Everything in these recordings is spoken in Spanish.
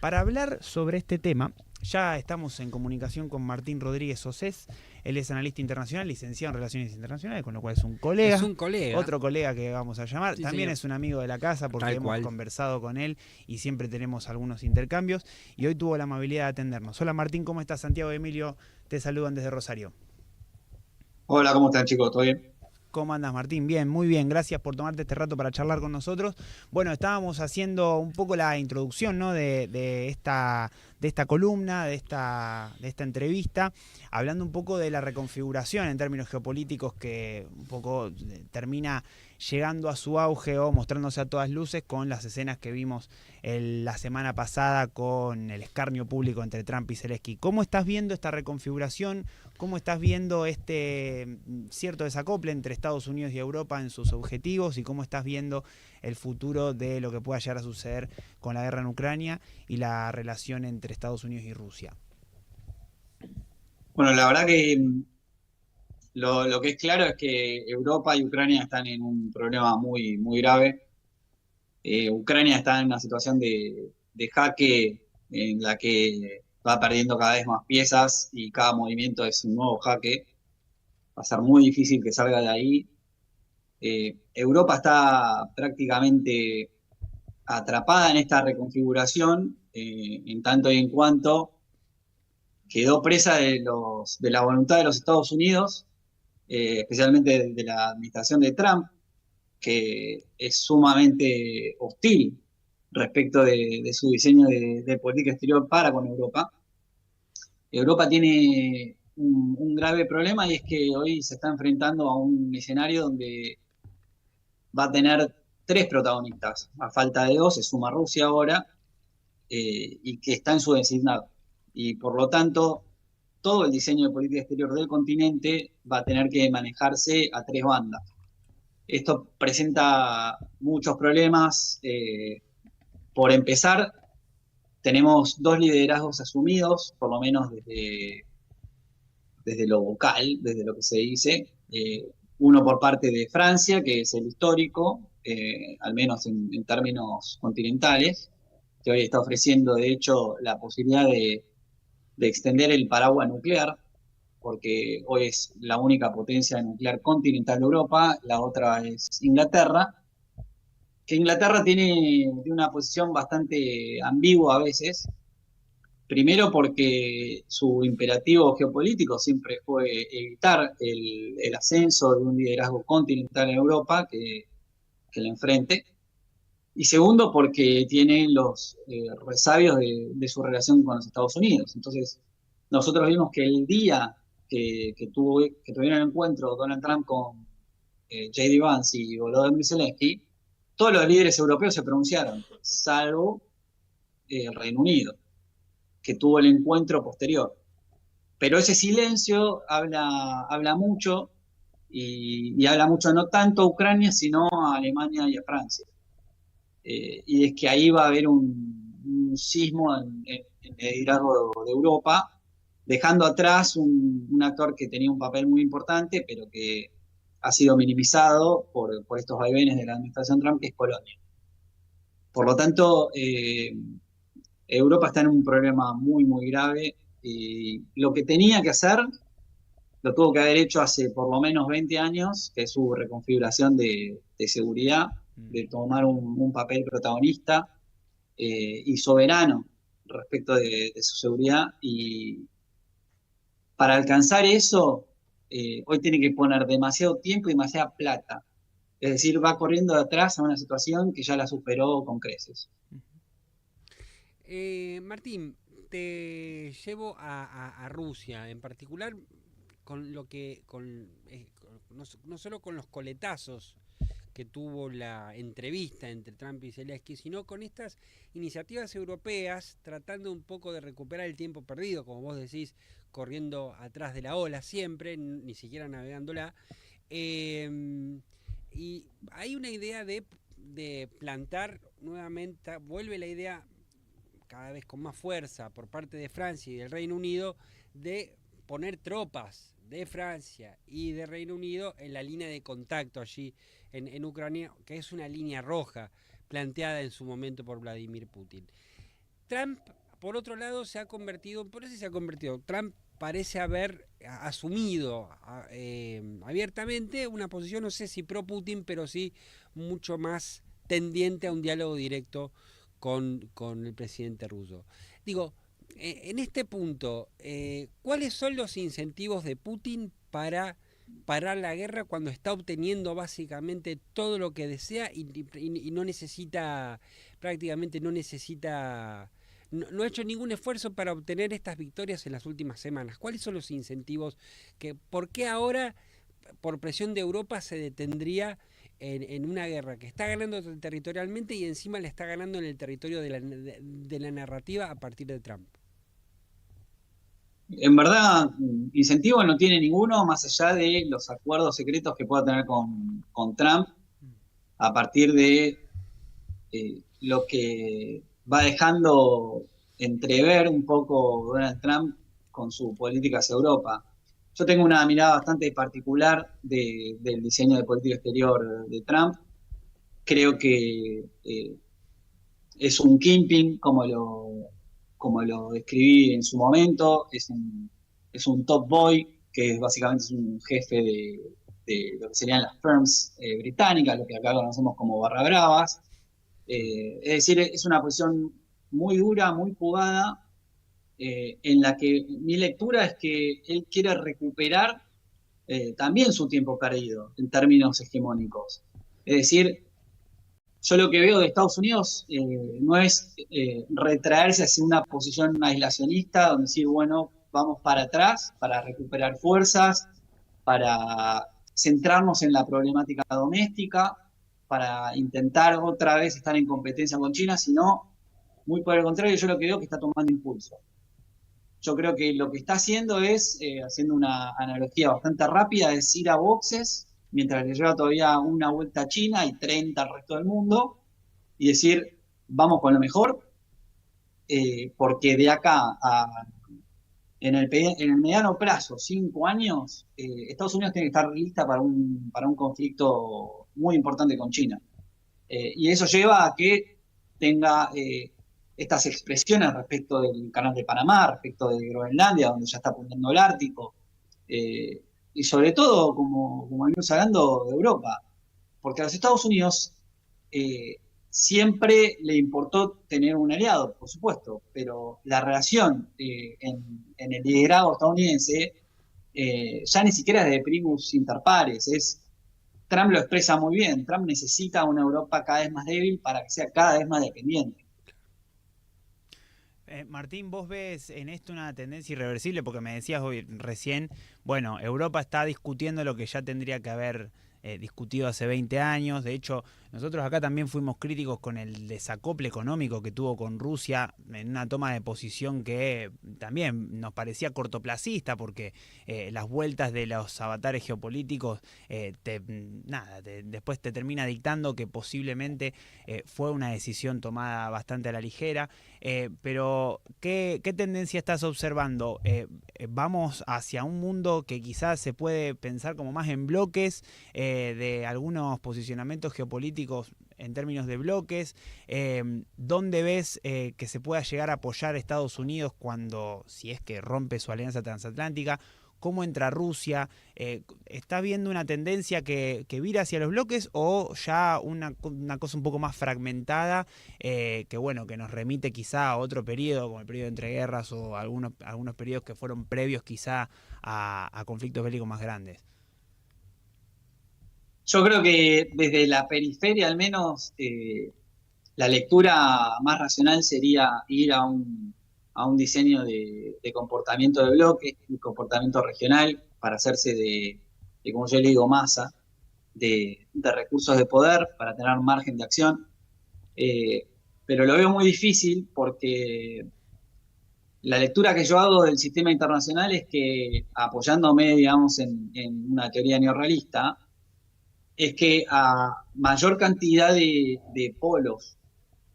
para hablar sobre este tema, ya estamos en comunicación con Martín Rodríguez Océs. Él es analista internacional, licenciado en Relaciones Internacionales, con lo cual es un colega. Es un colega. Otro colega que vamos a llamar. Sí, También señor. es un amigo de la casa porque Tal hemos cual. conversado con él y siempre tenemos algunos intercambios. Y hoy tuvo la amabilidad de atendernos. Hola Martín, ¿cómo estás? Santiago y Emilio te saludan desde Rosario. Hola, ¿cómo están, chicos? ¿Todo bien? ¿Cómo andas, Martín? Bien, muy bien. Gracias por tomarte este rato para charlar con nosotros. Bueno, estábamos haciendo un poco la introducción, ¿no? de esta columna, de esta entrevista, hablando un poco de la reconfiguración en términos geopolíticos que un poco termina llegando a su auge o mostrándose a todas luces con las escenas que vimos la semana pasada con el escarnio público entre Trump y Zelensky. ¿Cómo estás viendo esta reconfiguración? ¿Cómo estás viendo este cierto desacople entre Estados Unidos y Europa en sus objetivos? ¿Y cómo estás viendo el futuro de lo que pueda llegar a suceder con la guerra en Ucrania y la relación entre Estados Unidos y Rusia? Bueno, la verdad que lo que es claro es que Europa y Ucrania están en un problema muy, muy grave. Ucrania está en una situación de jaque en la que va perdiendo cada vez más piezas y cada movimiento es un nuevo jaque. Va a ser muy difícil que salga de ahí. Europa está prácticamente atrapada en esta reconfiguración, en tanto y en cuanto quedó presa de la voluntad de los Estados Unidos, especialmente de la administración de Trump, que es sumamente hostil respecto de su diseño de política exterior para con Europa. Europa tiene un grave problema y es que hoy se está enfrentando a un escenario donde va a tener tres protagonistas. A falta de dos, se suma Rusia ahora, y que está en su designado. Y por lo tanto, todo el diseño de política exterior del continente va a tener que manejarse a tres bandas. Esto presenta muchos problemas. Por empezar, tenemos dos liderazgos asumidos, por lo menos desde lo vocal, desde lo que se dice. Uno por parte de Francia, que es el histórico, al menos en términos continentales, que hoy está ofreciendo, de hecho, la posibilidad de extender el paraguas nuclear, porque hoy es la única potencia nuclear continental de Europa, la otra es Inglaterra, que Inglaterra tiene una posición bastante ambigua a veces, primero porque su imperativo geopolítico siempre fue evitar el ascenso de un liderazgo continental en Europa que le enfrente, y segundo porque tiene los resabios de su relación con los Estados Unidos. Entonces, nosotros vimos que el día que tuvieron el encuentro Donald Trump con J.D. Vance y Volodymyr Zelensky, todos los líderes europeos se pronunciaron, salvo el Reino Unido, que tuvo el encuentro posterior. Pero ese silencio habla mucho y habla mucho no tanto a Ucrania, sino a Alemania y a Francia. Y es que ahí va a haber un sismo en el liderazgo de Europa, dejando atrás un actor que tenía un papel muy importante, pero que ha sido minimizado por estos vaivenes de la administración Trump, que es Polonia. Por lo tanto, Europa está en un problema muy, muy grave y lo que tenía que hacer lo tuvo que haber hecho hace por lo menos 20 años, que es su reconfiguración de seguridad, de tomar un papel protagonista y soberano respecto de su seguridad. Y para alcanzar eso, hoy tiene que poner demasiado tiempo y demasiada plata. Es decir, va corriendo de atrás a una situación que ya la superó con creces. Martín, te llevo a Rusia, en particular con lo que, no solo con los coletazos que tuvo la entrevista entre Trump y Zelensky, sino con estas iniciativas europeas tratando un poco de recuperar el tiempo perdido, como vos decís, corriendo atrás de la ola siempre, ni siquiera navegándola. Y hay una idea de plantar nuevamente, vuelve la idea cada vez con más fuerza por parte de Francia y del Reino Unido de poner tropas de Francia y de Reino Unido en la línea de contacto allí en Ucrania, que es una línea roja planteada en su momento por Vladimir Putin. Trump, por otro lado, Trump parece haber asumido abiertamente una posición, no sé si pro-Putin, pero sí mucho más tendiente a un diálogo directo con el presidente ruso. Digo, en este punto, ¿cuáles son los incentivos de Putin para parar la guerra cuando está obteniendo básicamente todo lo que desea y no necesita, prácticamente no ha hecho ningún esfuerzo para obtener estas victorias en las últimas semanas? ¿Cuáles son los incentivos? ¿Por qué ahora, por presión de Europa, se detendría en una guerra que está ganando territorialmente y encima le está ganando en el territorio de la narrativa a partir de Trump? En verdad, incentivo no tiene ninguno, más allá de los acuerdos secretos que pueda tener con Trump, a partir de lo que va dejando entrever un poco Donald Trump con su política hacia Europa. Yo tengo una mirada bastante particular del diseño de política exterior de Trump. Creo que es un kingpin, como lo describí en su momento, es un top boy, que es básicamente es un jefe de lo que serían las firms británicas, lo que acá conocemos como barra bravas. Es decir, es una posición muy dura, muy jugada, en la que mi lectura es que él quiere recuperar también su tiempo perdido en términos hegemónicos. Es decir, yo lo que veo de Estados Unidos no es retraerse hacia una posición aislacionista, donde decir, bueno, vamos para atrás, para recuperar fuerzas, para centrarnos en la problemática doméstica, para intentar otra vez estar en competencia con China, sino, muy por el contrario, yo lo que veo es que está tomando impulso. Yo creo que lo que está haciendo es, haciendo una analogía bastante rápida, es ir a boxes, mientras le lleva todavía una vuelta a China y 30 al resto del mundo, y decir, vamos con lo mejor, porque de acá en el mediano plazo, 5 años, Estados Unidos tiene que estar lista para un conflicto muy importante con China. Y eso lleva a que tenga estas expresiones respecto del canal de Panamá, respecto de Groenlandia, donde ya está apuntando el Ártico, y sobre todo, como venimos hablando, de Europa, porque a los Estados Unidos siempre le importó tener un aliado, por supuesto, pero la relación en el liderazgo estadounidense ya ni siquiera es de primus inter pares, Trump lo expresa muy bien. Trump necesita una Europa cada vez más débil para que sea cada vez más dependiente. Martín, vos ves en esto una tendencia irreversible, porque me decías hoy recién, bueno, Europa está discutiendo lo que ya tendría que haber discutido hace 20 años. De hecho, nosotros acá también fuimos críticos con el desacople económico que tuvo con Rusia, en una toma de posición que también nos parecía cortoplacista, porque las vueltas de los avatares geopolíticos después te termina dictando que posiblemente fue una decisión tomada bastante a la ligera. Pero, ¿qué tendencia estás observando? ¿Vamos hacia un mundo que quizás se puede pensar como más en bloques, de algunos posicionamientos geopolíticos en términos de bloques? ¿Dónde ves que se pueda llegar a apoyar a Estados Unidos si es que rompe su alianza transatlántica? ¿Cómo entra Rusia? ¿Estás viendo una tendencia que vira hacia los bloques, o ya una cosa un poco más fragmentada, que nos remite quizá a otro periodo, como el periodo de entreguerras, o algunos periodos que fueron previos quizá a conflictos bélicos más grandes? Yo creo que desde la periferia, al menos, la lectura más racional sería ir a un diseño de comportamiento de bloques, un comportamiento regional, para hacerse como yo le digo, masa, de recursos de poder, para tener margen de acción. Pero lo veo muy difícil, porque la lectura que yo hago del sistema internacional es que, apoyándome, digamos, en una teoría neorrealista, es que a mayor cantidad de polos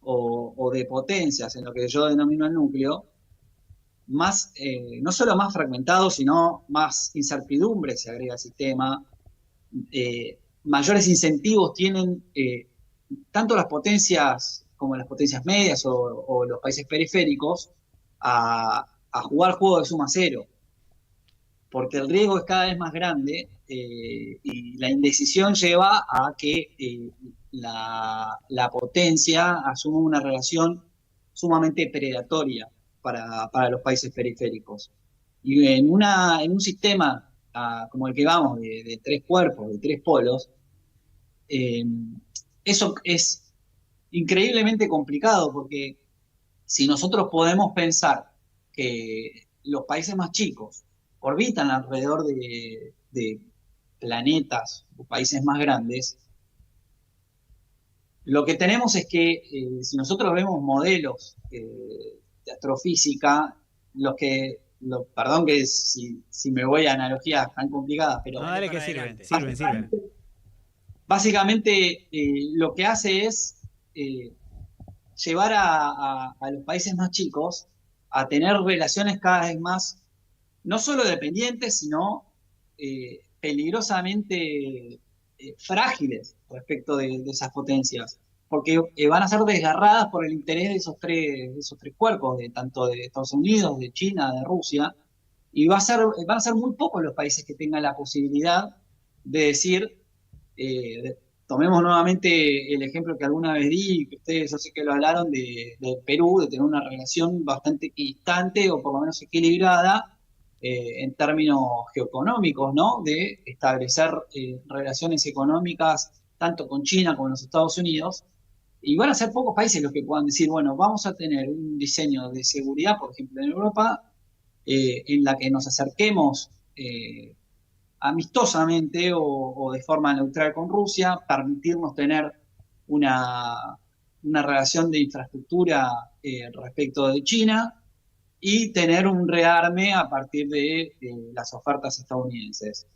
o de potencias en lo que yo denomino el núcleo, más, no solo más fragmentado, sino más incertidumbre se agrega al sistema, mayores incentivos tienen tanto las potencias como las potencias medias o los países periféricos a jugar juego de suma cero, porque el riesgo es cada vez más grande y la indecisión lleva a que la potencia asuma una relación sumamente predatoria para los países periféricos. Y en un sistema como el que vamos, de tres cuerpos, de tres polos, eso es increíblemente complicado, porque si nosotros podemos pensar que los países más chicos orbitan alrededor de planetas o países más grandes, lo que tenemos es que si nosotros vemos modelos de astrofísica, perdón que si me voy a analogías tan complicadas, pero No, dale que adelante. sirven. Básicamente lo que hace es llevar a los países más chicos a tener relaciones cada vez más, no solo dependientes, sino peligrosamente frágiles respecto de esas potencias, porque van a ser desgarradas por el interés de esos tres cuerpos, tanto de Estados Unidos, de China, de Rusia, y van a ser muy pocos los países que tengan la posibilidad de decir, tomemos nuevamente el ejemplo que alguna vez di, que ustedes yo sé que lo hablaron, de Perú, de tener una relación bastante equidistante o por lo menos equilibrada en términos geoeconómicos, ¿no? De establecer relaciones económicas tanto con China como con los Estados Unidos. Y van a ser pocos países los que puedan decir, bueno, vamos a tener un diseño de seguridad, por ejemplo, en Europa, en la que nos acerquemos amistosamente o de forma neutral con Rusia, permitirnos tener una relación de infraestructura respecto de China y tener un rearme a partir de las ofertas estadounidenses.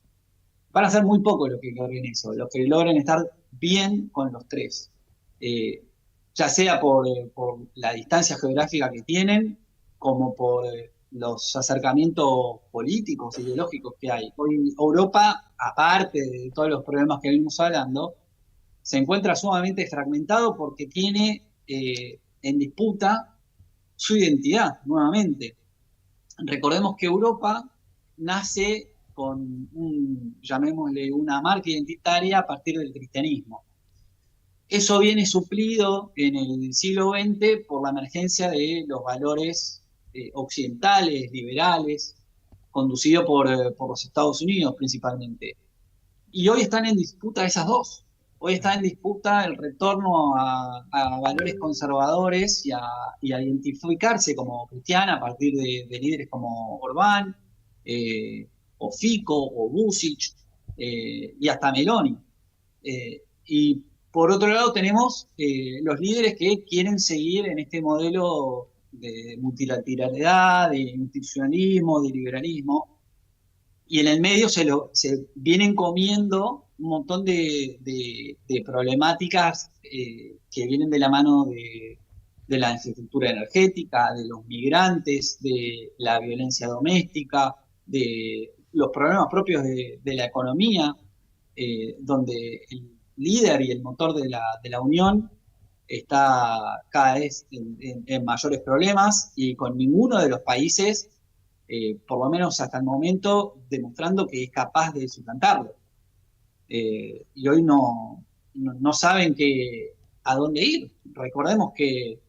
Van a ser muy pocos los que logren eso, los que logren estar bien con los tres. Ya sea por la distancia geográfica que tienen, como por los acercamientos políticos, ideológicos que hay. Hoy Europa, aparte de todos los problemas que venimos hablando, se encuentra sumamente fragmentado porque tiene en disputa su identidad, nuevamente. Recordemos que Europa nace con llamémosle una marca identitaria a partir del cristianismo. Eso viene suplido en el siglo XX por la emergencia de los valores occidentales, liberales, conducido por los Estados Unidos principalmente. Y hoy están en disputa esas dos. Hoy está en disputa el retorno a valores conservadores y a identificarse como cristiana a partir de líderes como Orbán, o Fico, o Vučić, y hasta Meloni. Y por otro lado tenemos los líderes que quieren seguir en este modelo de multilateralidad, de institucionalismo, de liberalismo, y en el medio se vienen comiendo un montón de problemáticas que vienen de la mano de la infraestructura energética, de los migrantes, de la violencia doméstica, de los problemas propios de la economía, donde el líder y el motor de la Unión está cada vez en mayores problemas y con ninguno de los países, por lo menos hasta el momento, demostrando que es capaz de suplantarlo. Y hoy no saben a dónde ir. Recordemos que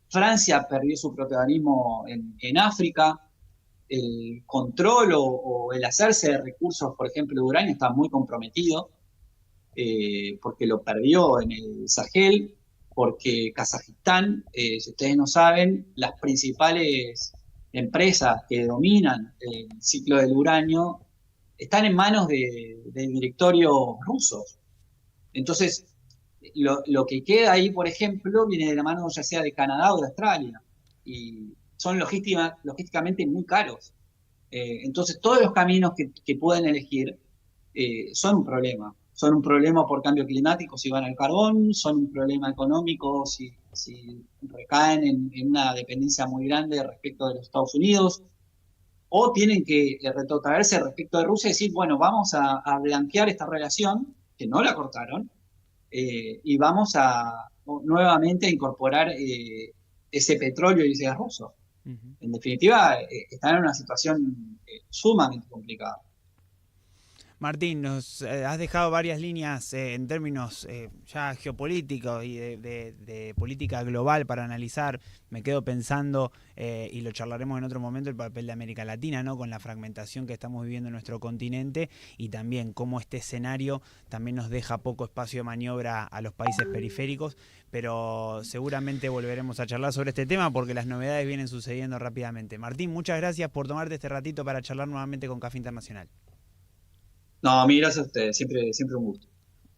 Francia perdió su protagonismo en África, el control o el hacerse de recursos, por ejemplo, de uranio está muy comprometido, porque lo perdió en el Sahel, porque Kazajistán, si ustedes no saben, las principales empresas que dominan el ciclo del uranio están en manos de directorios rusos. Entonces, lo que queda ahí, por ejemplo, viene de la mano ya sea de Canadá o de Australia, y son logísticamente muy caros. Entonces, todos los caminos que pueden elegir son un problema. Son un problema por cambio climático si van al carbón, son un problema económico si recaen en una dependencia muy grande respecto de los Estados Unidos, o tienen que retrotraerse respecto de Rusia y decir, bueno, vamos a blanquear esta relación, que no la cortaron, y vamos a nuevamente a incorporar ese petróleo y ese gas ruso. Ujú. En definitiva, están en una situación sumamente complicada. Martín, nos has dejado varias líneas en términos ya geopolíticos y de política global para analizar. Me quedo pensando, y lo charlaremos en otro momento, el papel de América Latina, ¿no? Con la fragmentación que estamos viviendo en nuestro continente y también cómo este escenario también nos deja poco espacio de maniobra a los países periféricos, pero seguramente volveremos a charlar sobre este tema porque las novedades vienen sucediendo rápidamente. Martín, muchas gracias por tomarte este ratito para charlar nuevamente con Café Internacional. No, a mí gracias a ustedes, siempre un gusto.